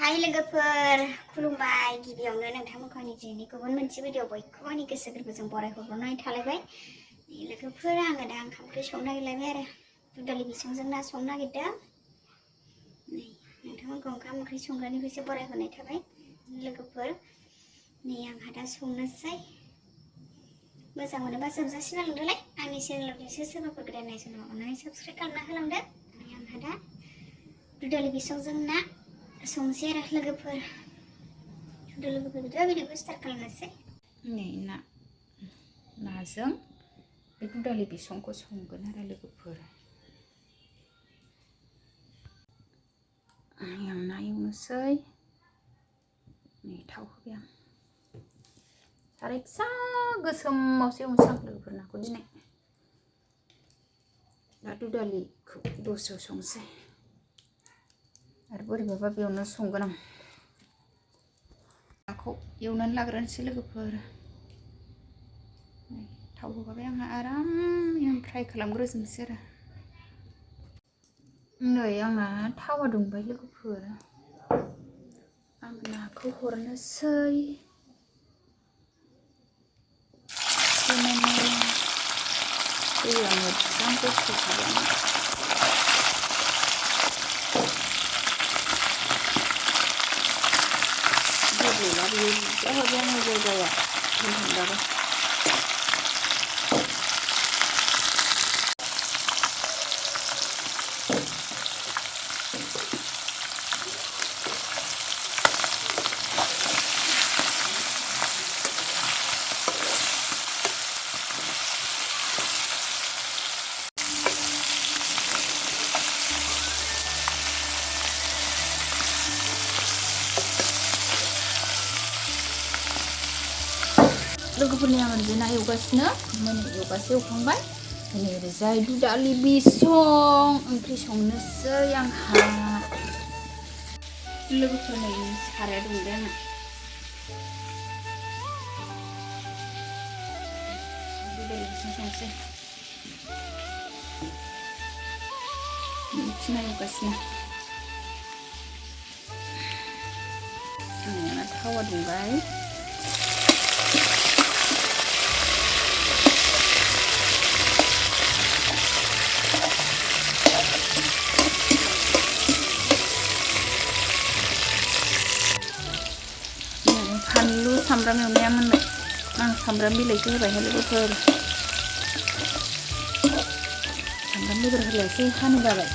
हाय लोगोफोर खुलुमबाय गिबियावनो नोंथांमोनखौ आंनि दिनैनि गुबुन मोनसे भिडिअ बयखौबो आंनि गोसो गोरबोजों बरायहरनाय थालायबाय लोगोफोर आङो दा ओंखाम ओंख्रि संनो नागिरलायबाय आरो दुदालि बिसंजों ना संनो नागिरदों नै नोंथांमोनखौ ओंखाम ओंख्रि संग्रानिफ्रायसो बरायहरनाय थाबाय लोगोफोर नै आंहा दा संनोसै मोजां मोनोबा जोबजासिम नायलांदोलाय आंनि चेनेलखौसो सोरबाफोर गोदान नायसनोबा अननानै साबस्क्राइब खालामना होलांदो आंहा दा दुदालि बिसंजों ना संसै आरो लोगोफोर भिडिअखौ स्टार्ट खालामनोसै नै नाजों बे दुदालि बिसंखौ संगोन आरो लोगोफोर आं ना एवनोसै नै थाव होबाय आं साराय फिसा गोसोमावसो एवनोसै आं लोगोफोर नाखौ दिनै दा दुदालिखौ दसेयाव संसै आरो बोरैबाबा बेयावनो संगोन आं नाखौ एवनानै लाग्रोनोसै लोगोफोर थाव होखाबाय आंहा आराम फ्राय खालामग्रोजोबनोसै आरो नै आंना थावा दुंबाय लोगोफोर आं नाखौ हरनोसै दैया मोजां गोसोखाबाय गैला बियो बुरजा हरबाय आङो जायगाया थांबाबो लोगोफोरनि आं ओरैजाय ना एवगासिनो एवगासे एवखांबाय दिनै ओरैजाय दुदालि बिसं ओंख्रि संनोसै आंहा लोगोफोरनि साराया दुंबाय आंना दुदालि बिसं संनोसै ना एवगासिनो आंना थावा दुंबाय फानलु सामब्राम एवनाया मोनबाय आं सामब्राम बिलाइखौ होबायहाय लोगोफोर सामब्राम बेदर होलायसै हानो बाबाय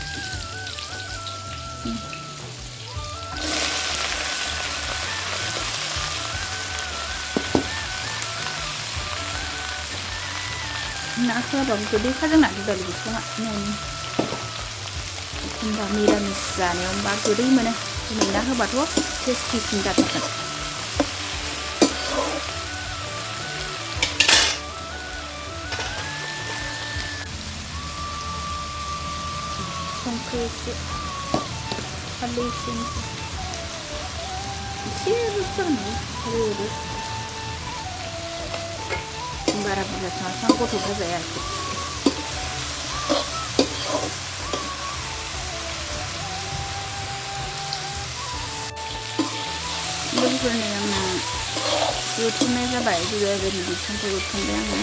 ना होआबाबो गोदैखा जोंना दुदालि बिसंआ न'नि एखमबा मिरामिस जानायावबा गोदै मोनो दिनै ना होबाथ' टेस्टिसिन जाथारगोन संख्रि एसे फानलु एसे बुरजा होनांगौ बारा बुरजा संगासिनो गथ'फ्रा जाया आरोखि लोगोफोरनि आंना एवथुमनाय जाबाय दुदालि बिसंखौ एवथुमबाय आङो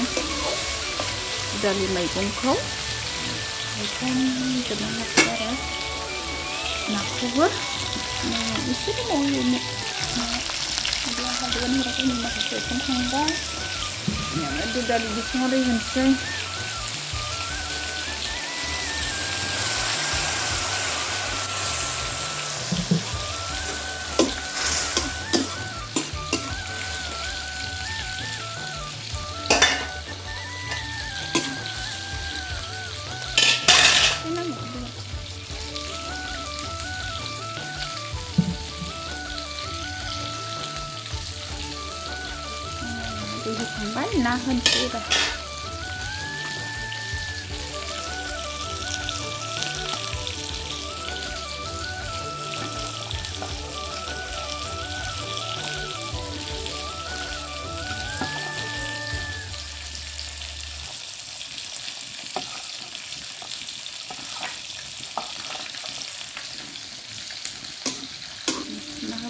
दुदालि मैगंखौ एवथुमजोबनानै लाखाबाय आरो नाखौबो एसे दंबावो एवनो हालदैयानो हराखै माखासे एवथुमखांबाय दुदालि बिसङाव दै होनोसै दै होखांबाय ना होनोसै एबार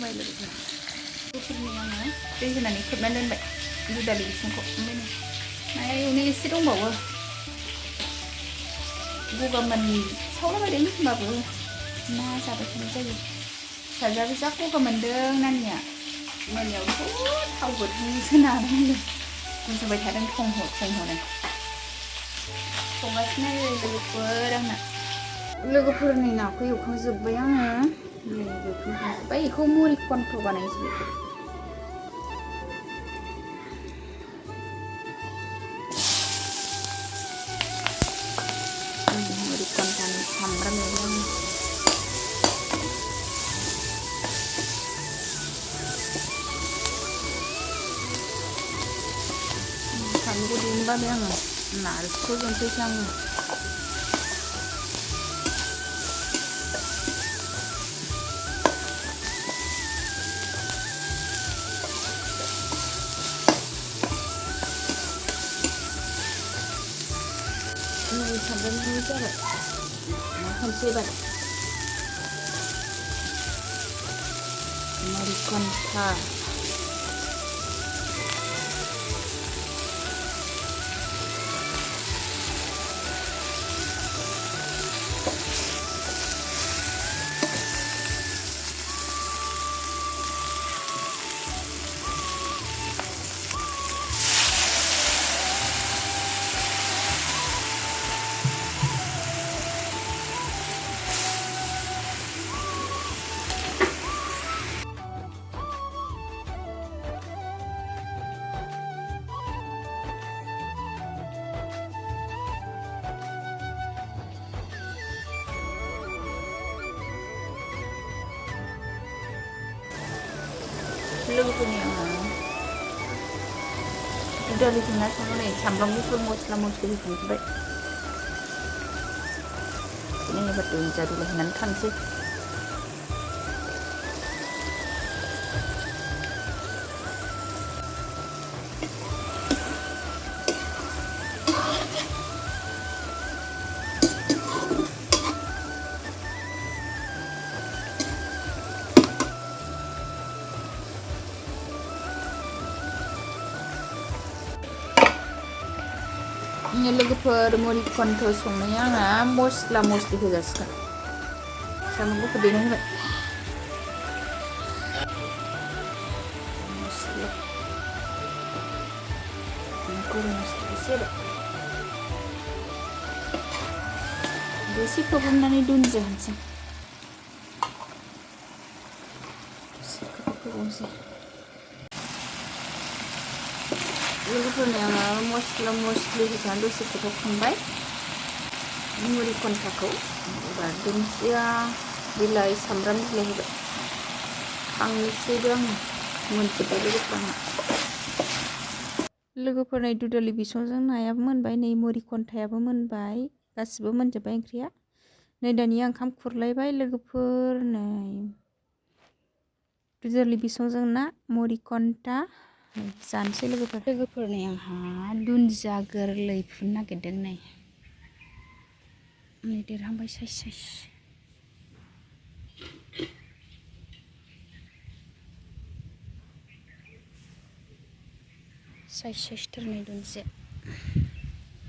संबाय लोगोफोर गुफुरनि आङो दै होनानै खोबनानै दोनबाय दुदालि बिसंखौ ओमफ्राय नाया एवनो एसे दंबावो गगा सावलाबायदों होनबाबो ना जाबाय थानाय जायो फिसाजोआबो जा गगा मोनदों नानिया मोनायावथ' थाव गोथांसो नादों होनदों गुजुबाय थादों थंह' थंह'नो संगासिनो लोगोफोर आंना लोगोफोरनि नाखौ एवखांजोब्बाय आङो नै एवखांजोब्बाय बेखौ मुरि कन्थ बानायनोसै बेखौ मुरि कन्थनि सामब्राम एवदों सामब्रामखौ दिहुनबाय आङो नारखोजोबसैसो आङो नै सामब्रामखौ जाबाय मा खालामसै एबार मुरि कन्था लोगोफोरनि आङो दुदालि संना संनानै सामब्राम गुफुर मस्ला मस्लि होखांजोब्बाय बिदिनो एबार दुन्दिया बिलाइ होनानै थांसै लोगोफोर मुरि कन्थ संनाया आंहा मस्ला मस्लि होजासिगोन सामब्राम गुफुर देना होबाय मस्ला गरम मस्ला एसे होबाय दसे खोबहाबनानै दुन्दिया होनोसै खोबहाबनोसै लोगोफोरनो आङो मस्ला मस्लि होनानै दसे खोबहाबखांबाय मुरि कन्थाखौ एबार दुन्दिया बिलाइ सामब्राम बिलाइ होबाय खांनोसैबो आङो मोनजोब्बाय लोगोफोरनि दुदालि बिसंजों नायाबो मोनबाय नै मुरि कन्थायाबो मोनबाय गासिबो मोनजोब्बाय ओंख्रिया नै दानिया ओंखाम खुरलायबाय लोगोफोर नै दुदालि बिसंजों ना मुरि कन्था जानोसै लोगोफोरनि आंहा दुन्दिया गोरलै फुनो नागिरदों नै देरहांबाय साइस साइसथार नै दुन्दिया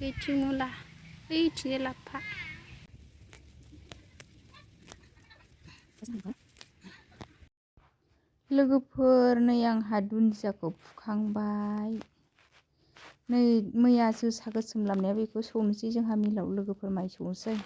ओइथिं मुला ओइथिं लाफा लोगोफोर नै आंहा दुन्दियाखौ फुखांबाय नै मैया जोसा गोसोम लामनाया बेखौ सौनोसै जोंहा मिलाव लोगोफोर माइ सौनोसै